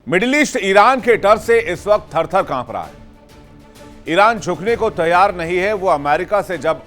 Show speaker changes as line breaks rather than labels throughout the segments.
Middle east Iran के डर से इस वक्त थर-थर कांप रहा है। ईरान झुकने को तैयार नहीं है। वो अमेरिका से जब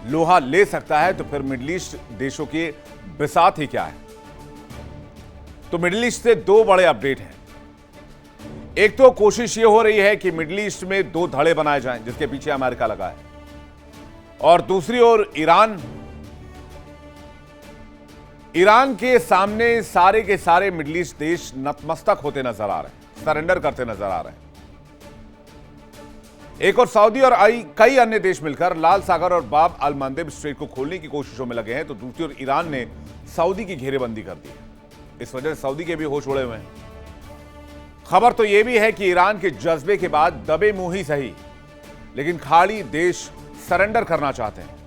लोहा ले सकता है तो फिर मिडिल ईस्ट देशों की बिसात ही क्या है। तो मिडिल ईस्ट से दो बड़े अपडेट हैं। एक तो कोशिश ये हो रही है कि मिडिल ईस्ट में दो धड़े बनाए जाएं जिसके पीछे अमेरिका लगा है, और दूसरी ओर ईरान के सामने सारे के सारे मिडिल ईस्ट देश नतमस्तक होते नजर आ रहे हैं, सरेंडर करते नजर आ रहे हैं। एक और सऊदी और कई अन्य देश मिलकर लाल सागर और बाब अल मंदेब स्ट्रेट को खोलने की कोशिशों में लगे हैं, तो दूसरी ओर ईरान ने सऊदी की घेरेबंदी कर दी है। इस वजह से सऊदी के भी होश उड़े हुए हैं। खबर तो यह भी है कि ईरान के जज्बे के बाद दबे मुंह ही सही, लेकिन खाड़ी देश सरेंडर करना चाहते हैं।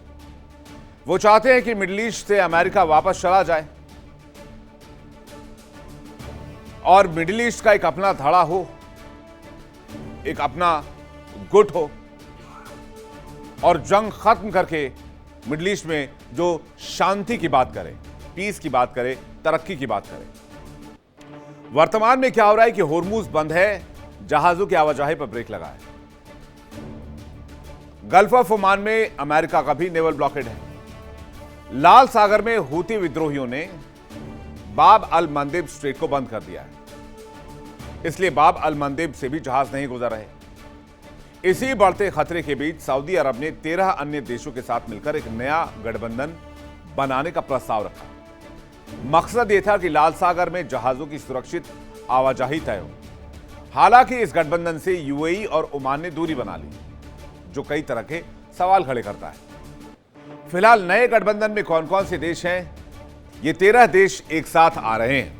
वो चाहते हैं कि मिडिल ईस्ट से अमेरिका वापस चला जाए और मिडिल ईस्ट का एक अपना धड़ा हो, एक अपना गुट हो, और जंग खत्म करके मिडिल ईस्ट में जो शांति की बात करे, पीस की बात करे, तरक्की की बात करे। वर्तमान में क्या हो रहा है कि होर्मुज बंद है, जहाजों की आवाजाही पर ब्रेक लगा है। गल्फ ऑफ ओमान में अमेरिका का भी नेवल ब्लॉकेड है। लाल सागर में हूती विद्रोहियों ने बाब अल मंदेब स्ट्रेट को बंद कर दिया है, इसलिए बाब अल मंदेब से भी जहाज नहीं गुजर रहे। इसी बढ़ते खतरे के बीच सऊदी अरब ने 13 अन्य देशों के साथ मिलकर एक नया गठबंधन बनाने का प्रस्ताव रखा। मकसद यह था कि लाल सागर में जहाजों की सुरक्षित आवाजाही तय हो। हालांकि इस गठबंधन से यूएई और ओमान ने दूरी बना ली, जो कई तरह के सवाल खड़े करता है। फिलहाल नए गठबंधन में कौन कौन से देश हैं? ये 13 देश एक साथ आ रहे हैं।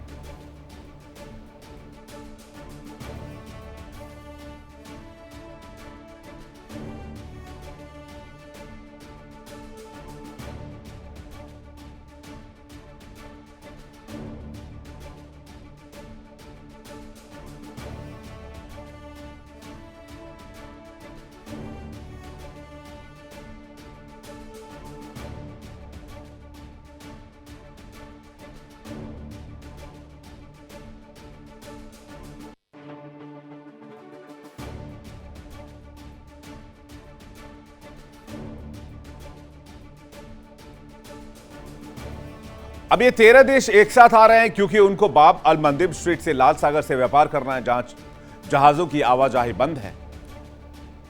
अब ये 13 देश एक साथ आ रहे हैं क्योंकि उनको बाब अल मंदेब स्ट्रेट से लाल सागर से व्यापार करना है, जहां जहाजों की आवाजाही बंद है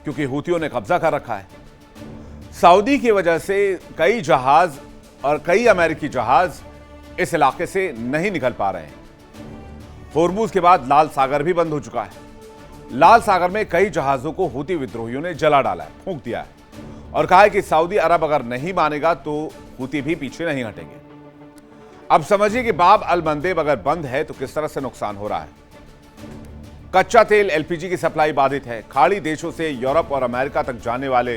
क्योंकि हूतियों ने कब्जा कर रखा है। सऊदी की वजह से कई जहाज और कई अमेरिकी जहाज इस इलाके से नहीं निकल पा रहे हैं। होर्मुज के बाद लाल सागर भी बंद हो चुका है। लाल सागर में कई जहाजों को हूती विद्रोहियों ने जला डाला है, फूंक दिया है, और कहा है कि सऊदी अरब अगर नहीं मानेगा तो हूती भी पीछे नहीं हटेंगे। अब समझिए कि बाब अल मंदेब अगर बंद है तो किस तरह से नुकसान हो रहा है। कच्चा तेल एलपीजी की सप्लाई बाधित है। खाड़ी देशों से यूरोप और अमेरिका तक जाने वाले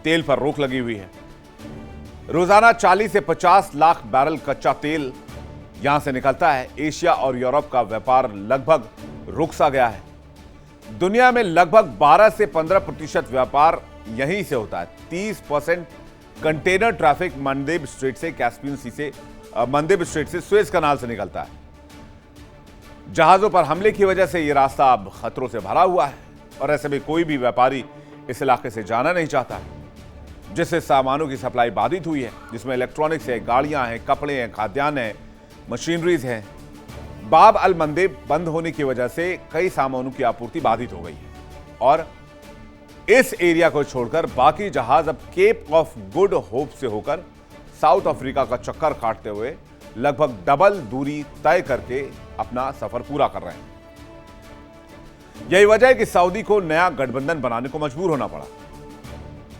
तेल पर रोक लगी हुई है। रोजाना 40 से 50 लाख बैरल कच्चा तेल यहां से निकलता है। एशिया और यूरोप का व्यापार लगभग रुक सा गया है। दुनिया में लगभग 12 से 15% व्यापार यहीं से होता है। 30% कंटेनर ट्रैफिक मंदेब स्ट्रेट से, कैस्पियन सी से, मंदेब स्ट्रेट से, सुएज कनाल से निकलता है। जहाजों पर हमले की वजह से यह रास्ता अब खतरों से भरा हुआ है, और ऐसे में कोई भी व्यापारी इस इलाके से जाना नहीं चाहता, जिससे सामानों की सप्लाई बाधित हुई है, जिसमें इलेक्ट्रॉनिक्स है, गाड़ियां हैं, कपड़े हैं, खाद्यान्न है, मशीनरीज हैं। बाब अल मंदेब बंद होने की वजह से कई सामानों की आपूर्ति बाधित हो गई है, और इस एरिया को छोड़कर बाकी जहाज अब केप ऑफ गुड होप से होकर साउथ अफ्रीका का चक्कर काटते हुए लगभग डबल दूरी तय करके अपना सफर पूरा कर रहे हैं। यही वजह है कि सऊदी को नया गठबंधन बनाने को मजबूर होना पड़ा।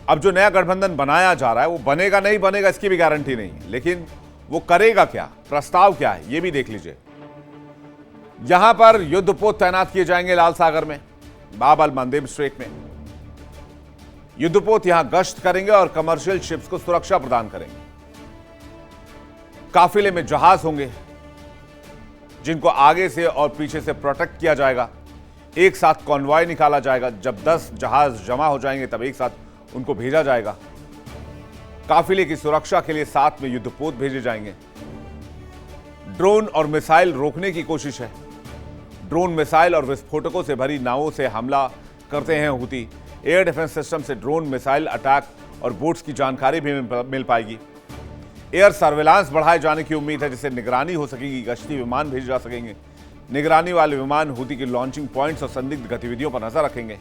अब जो नया गठबंधन बनाया जा रहा है वो बनेगा नहीं बनेगा इसकी भी गारंटी नहीं है, लेकिन वो करेगा क्या, प्रस्ताव क्या है, ये भी देख लीजिए। यहां पर युद्धपोत तैनात किए जाएंगे लाल सागर में, बाब अल मंदेब स्ट्रेट में। युद्धपोत यहां गश्त करेंगे और कमर्शियल शिप्स को सुरक्षा प्रदान करेंगे। काफिले में जहाज होंगे जिनको आगे से और पीछे से प्रोटेक्ट किया जाएगा। एक साथ कॉन्वॉय निकाला जाएगा। जब 10 जहाज जमा हो जाएंगे तब एक साथ उनको भेजा जाएगा। काफिले की सुरक्षा के लिए साथ में युद्धपोत भेजे जाएंगे। ड्रोन और मिसाइल रोकने की कोशिश है। ड्रोन मिसाइल और विस्फोटकों से भरी नावों से हमला करते हैं हूती। एयर डिफेंस सिस्टम से ड्रोन मिसाइल अटैक और बोट्स की जानकारी भी मिल पाएगी। एयर सर्विलांस बढ़ाए जाने की उम्मीद है, जिससे निगरानी हो सकेगी, गश्ती विमान भेजे जा सकेंगे। निगरानी वाले विमान हूती की लॉन्चिंग पॉइंट्स और संदिग्ध गतिविधियों पर नजर रखेंगे।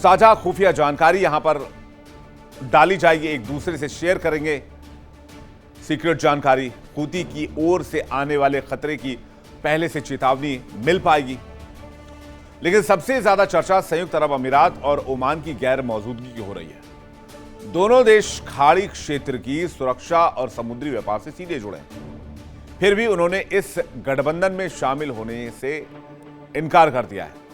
साझा खुफिया जानकारी यहां पर डाली जाएगी, एक दूसरे से शेयर करेंगे सीक्रेट जानकारी। हूती की ओर से आने वाले खतरे की पहले से चेतावनी मिल पाएगी। लेकिन सबसे ज्यादा चर्चा संयुक्त अरब अमीरात और ओमान की गैर मौजूदगी की हो रही है। दोनों देश खाड़ी क्षेत्र की सुरक्षा और समुद्री व्यापार से सीधे जुड़े हैं, फिर भी उन्होंने इस गठबंधन में शामिल होने से इनकार कर दिया है।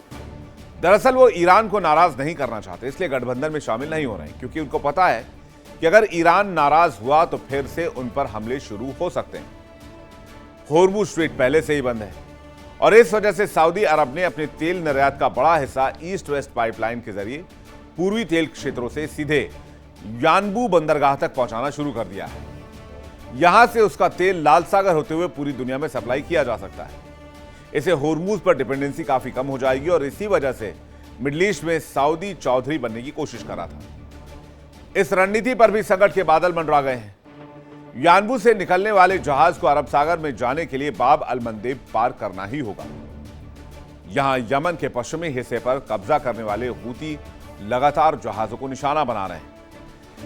दरअसल वो ईरान को नाराज नहीं करना चाहते, इसलिए गठबंधन में शामिल नहीं हो रहे हैं, क्योंकि उनको पता है कि अगर ईरान नाराज हुआ तो फिर से उन पर हमले शुरू हो सकते हैं। होर्मुज स्ट्रेट पहले से ही बंद है और इस वजह से सऊदी अरब ने अपने तेल निर्यात का बड़ा हिस्सा ईस्ट वेस्ट पाइपलाइन के जरिए पूर्वी तेल क्षेत्रों से सीधे यानबू बंदरगाह तक पहुंचाना शुरू कर दिया है। यहां से उसका तेल लाल सागर होते हुए पूरी दुनिया में सप्लाई किया जा सकता है। इससे होर्मुज पर डिपेंडेंसी काफी कम हो जाएगी और इसी वजह से मिडिल ईस्ट में सऊदी चौधरी बनने की कोशिश कर रहा था। इस रणनीति पर भी संकट के बादल मंडरा गए हैं। यानबू से निकलने वाले जहाज को अरब सागर में जाने के लिए बाब अल मंदेब पार करना ही होगा। यहां यमन के पश्चिमी हिस्से पर कब्जा करने वाले हूती लगातार जहाजों को निशाना बना रहे हैं।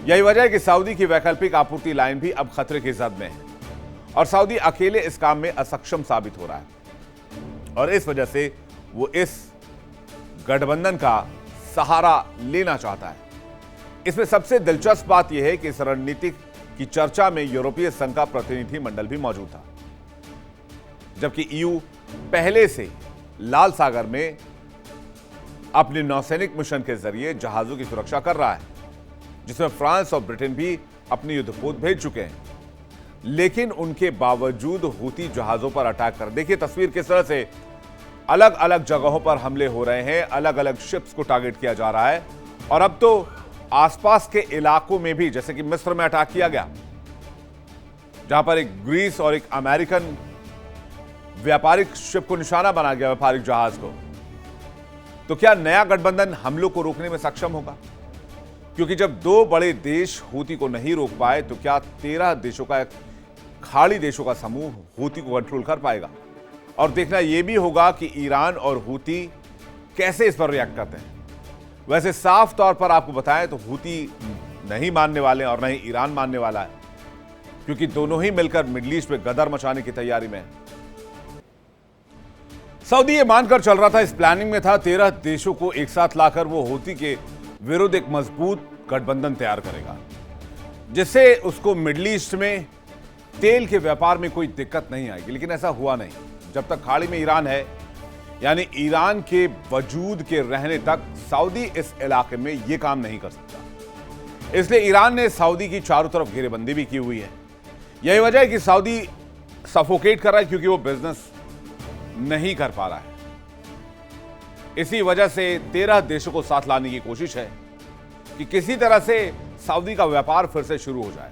यही वजह है कि सऊदी की वैकल्पिक आपूर्ति लाइन भी अब खतरे की जद में है और सऊदी अकेले इस काम में असक्षम साबित हो रहा है और इस वजह से वो इस गठबंधन का सहारा लेना चाहता है। इसमें सबसे दिलचस्प बात यह है कि इस रणनीतिक की चर्चा में यूरोपीय संघ का प्रतिनिधि मंडल भी मौजूद था, जबकि ईयू पहले से लाल सागर में अपने नौसैनिक मिशन के जरिए जहाजों की सुरक्षा कर रहा है, जिसमें फ्रांस और ब्रिटेन भी अपने युद्धपोत भेज चुके हैं। लेकिन उनके बावजूद हूती जहाजों पर अटैक कर, देखिए तस्वीर किस तरह से अलग अलग जगहों पर हमले हो रहे हैं, अलग अलग शिप्स को टारगेट किया जा रहा है और अब तो आसपास के इलाकों में भी, जैसे कि मिस्र में अटैक किया गया, जहां पर एक ग्रीस और एक अमेरिकन व्यापारिक शिप को निशाना बना गया, व्यापारिक जहाज को। तो क्या नया गठबंधन हमलों को रोकने में सक्षम होगा? क्योंकि जब दो बड़े देश हूती को नहीं रोक पाए तो क्या 13 देशों का एक खाड़ी देशों का समूह हूती को कंट्रोल कर पाएगा? और देखना यह भी होगा कि ईरान और हूती कैसे इस पर रिएक्ट करते हैं। वैसे साफ तौर पर आपको बताएं तो हूती नहीं मानने वाले और नहीं ईरान मानने वाला है, क्योंकि दोनों ही मिलकर मिडिल ईस्ट में गदर मचाने की तैयारी में है। सऊदी ये मानकर चल रहा था, इस प्लानिंग में था 13 देशों को एक साथ लाकर वो हूती के विरुद्ध एक मजबूत गठबंधन तैयार करेगा, जिससे उसको मिडिल ईस्ट में तेल के व्यापार में कोई दिक्कत नहीं आएगी। लेकिन ऐसा हुआ नहीं। जब तक खाड़ी में ईरान है, यानी ईरान के वजूद के रहने तक सऊदी इस इलाके में यह काम नहीं कर सकता। इसलिए ईरान ने सऊदी की चारों तरफ घेरेबंदी भी की हुई है। यही वजह है कि सऊदी सफोकेट कर रहा है, क्योंकि वो बिजनेस नहीं कर पा रहा है। इसी वजह से 13 देशों को साथ लाने की कोशिश है कि किसी तरह से सऊदी का व्यापार फिर से शुरू हो जाए।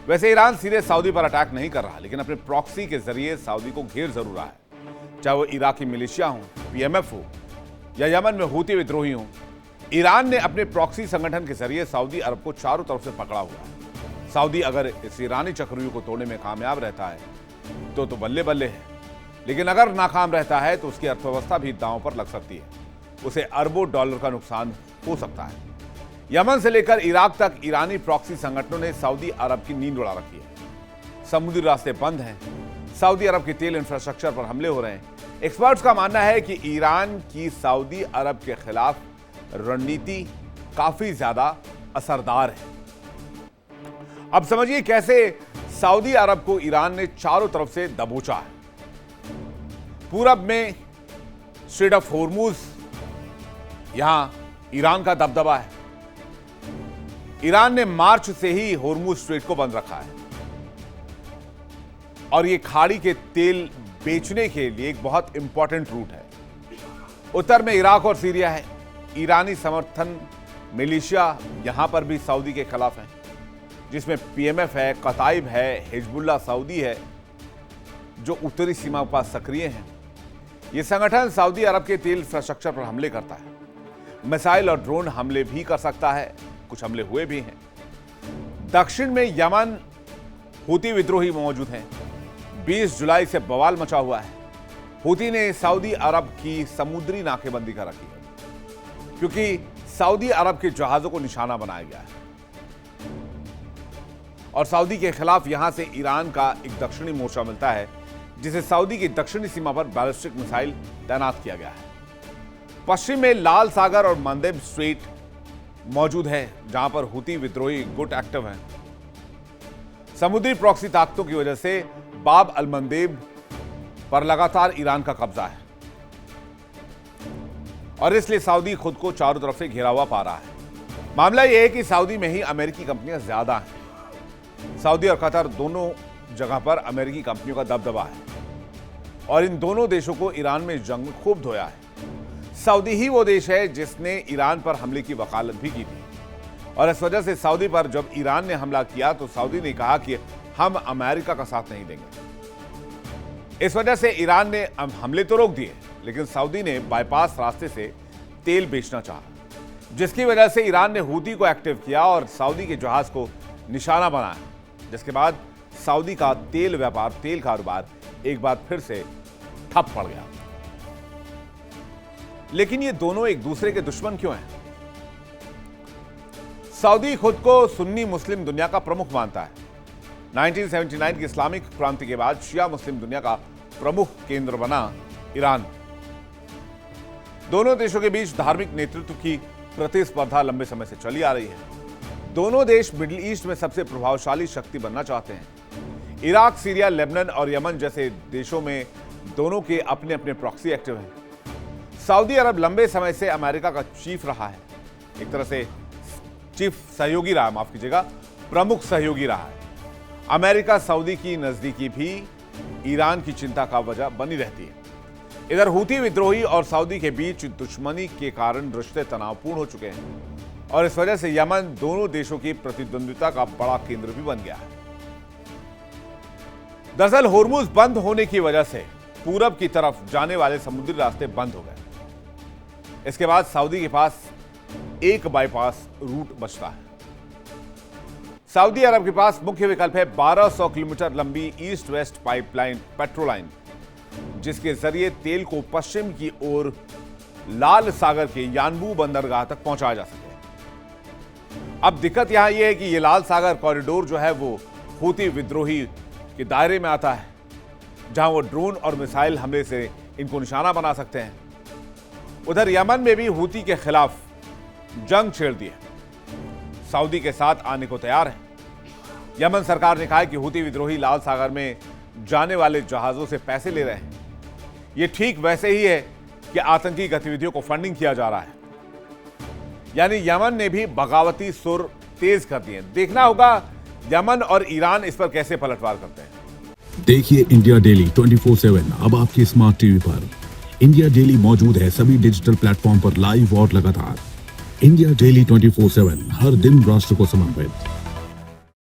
वैसे ईरान सीधे सऊदी पर अटैक नहीं कर रहा, लेकिन अपने प्रॉक्सी के जरिए सऊदी को घेर जरूर रहा है, चाहे वो इराकी मिलिशिया हो, पीएमएफ हो या यमन में हूती विद्रोही हो। ईरान ने अपने प्रॉक्सी संगठन के जरिए सऊदी अरब को चारों तरफ से पकड़ा हुआ है। सऊदी अगर इस ईरानी चक्रव्यूह को तोड़ने में कामयाब रहता है तो बल्ले बल्ले है, लेकिन अगर नाकाम रहता है तो उसकी अर्थव्यवस्था भी दांव पर लग सकती है। उसे अरबों डॉलर का नुकसान हो सकता है। यमन से लेकर इराक तक ईरानी प्रॉक्सी संगठनों ने सऊदी अरब की नींद उड़ा रखी है। समुद्री रास्ते बंद हैं, सऊदी अरब के तेल इंफ्रास्ट्रक्चर पर हमले हो रहे हैं। एक्सपर्ट्स का मानना है कि ईरान की सऊदी अरब के खिलाफ रणनीति काफी ज्यादा असरदार है। अब समझिए कैसे सऊदी अरब को ईरान ने चारों तरफ से दबोचा है। पूरब में स्ट्रेट ऑफ होर्मुज, यहां ईरान का दबदबा है। ईरान ने मार्च से ही होर्मुज स्ट्रेट को बंद रखा है और यह खाड़ी के तेल बेचने के लिए एक बहुत इंपॉर्टेंट रूट है। उत्तर में इराक और सीरिया है। ईरानी समर्थन मिलिशिया यहां पर भी सऊदी के खिलाफ है, जिसमें पीएमएफ है, कताइब है, हिजबुल्लाह सऊदी है, जो उत्तरी सीमा पर सक्रिय हैं। यह संगठन सऊदी अरब के तेल इंफ्रास्ट्रक्चर पर हमले करता है, मिसाइल और ड्रोन हमले भी कर सकता है, कुछ हमले हुए भी हैं। दक्षिण में यमन हूती विद्रोही मौजूद हैं। 20 जुलाई से बवाल मचा हुआ है। हूती ने सऊदी अरब की समुद्री नाकेबंदी कर रखी है क्योंकि सऊदी अरब के जहाजों को निशाना बनाया गया है और सऊदी के खिलाफ यहां से ईरान का एक दक्षिणी मोर्चा मिलता है जिसे सऊदी की दक्षिणी सीमा पर बैलिस्टिक मिसाइल तैनात किया गया है। पश्चिम में लाल सागर और मंदेब स्ट्रेट मौजूद है जहां पर हूती विद्रोही गुट एक्टिव हैं। समुद्री प्रॉक्सी ताकतों की वजह से बाब अल मंदेब पर लगातार ईरान का कब्जा है और इसलिए सऊदी खुद को चारों तरफ से घिरा हुआ पा रहा है। मामला यह है कि सऊदी में ही अमेरिकी कंपनियां ज्यादा हैं। सऊदी और कतर दोनों जगह पर अमेरिकी कंपनियों का दबदबा है और इन दोनों देशों को ईरान में जंग में खूब धोया है। सऊदी ही वो देश है जिसने ईरान पर हमले की वकालत भी की थी और इस वजह से सऊदी पर जब ईरान ने हमला किया तो सऊदी ने कहा कि हम अमेरिका का साथ नहीं देंगे। इस वजह से ईरान ने हमले तो रोक दिए लेकिन सऊदी ने बाईपास रास्ते से तेल बेचना चाहा, जिसकी वजह से ईरान ने हूती को एक्टिव किया और सऊदी के जहाज को निशाना बनाया, जिसके बाद सऊदी का तेल व्यापार, तेल कारोबार एक बार फिर से ठप पड़ गया। लेकिन ये दोनों एक दूसरे के दुश्मन क्यों हैं? सऊदी खुद को सुन्नी मुस्लिम दुनिया का प्रमुख मानता है। 1979 की इस्लामिक क्रांति के बाद शिया मुस्लिम दुनिया का प्रमुख केंद्र बना ईरान। दोनों देशों के बीच धार्मिक नेतृत्व की प्रतिस्पर्धा लंबे समय से चली आ रही है। दोनों देश मिडिल ईस्ट में सबसे प्रभावशाली शक्ति बनना चाहते हैं। इराक, सीरिया, लेबनान और यमन जैसे देशों में दोनों के अपने अपने प्रॉक्सी एक्टिव हैं। सऊदी अरब लंबे समय से अमेरिका का चीफ रहा है, एक तरह से चीफ सहयोगी रहा, माफ कीजिएगा, प्रमुख सहयोगी रहा है। अमेरिका सऊदी की नजदीकी भी ईरान की चिंता का वजह बनी रहती है। इधर हूती विद्रोही और सऊदी के बीच दुश्मनी के कारण रिश्ते तनावपूर्ण हो चुके हैं और इस वजह से यमन दोनों देशों की प्रतिद्वंद्विता का बड़ा केंद्र भी बन गया है। दरअसल होर्मुज बंद होने की वजह से पूरब की तरफ जाने वाले समुद्री रास्ते बंद हो गए। इसके बाद सऊदी के पास एक बाईपास रूट बचता है। सऊदी अरब के पास मुख्य विकल्प है 1200 किलोमीटर लंबी ईस्ट वेस्ट पाइपलाइन, पेट्रोलाइन, जिसके जरिए तेल को पश्चिम की ओर लाल सागर के यानबू बंदरगाह तक पहुंचाया जा सके। अब दिक्कत यहां यह है कि यह लाल सागर कॉरिडोर जो है वो हूती विद्रोही के दायरे में आता है, जहां वो ड्रोन और मिसाइल हमले से इनको निशाना बना सकते हैं। उधर यमन में भी हूती के खिलाफ जंग छेड़ दी है, सऊदी के साथ आने को तैयार है। यमन सरकार ने कहा है कि हूती विद्रोही लाल सागर में जाने वाले जहाजों से पैसे ले रहे हैं। यह ठीक वैसे ही है कि आतंकी गतिविधियों को फंडिंग किया जा रहा है, यानी यमन ने भी बगावती सुर तेज कर दिए। देखना होगा यमन और ईरान इस पर कैसे पलटवार करते हैं।
देखिए इंडिया डेली 24/7 अब आपकी स्मार्ट टीवी पर। इंडिया डेली मौजूद है सभी डिजिटल प्लेटफॉर्म पर लाइव और लगातार। इंडिया डेली 24/7 हर दिन राष्ट्र को समर्पित।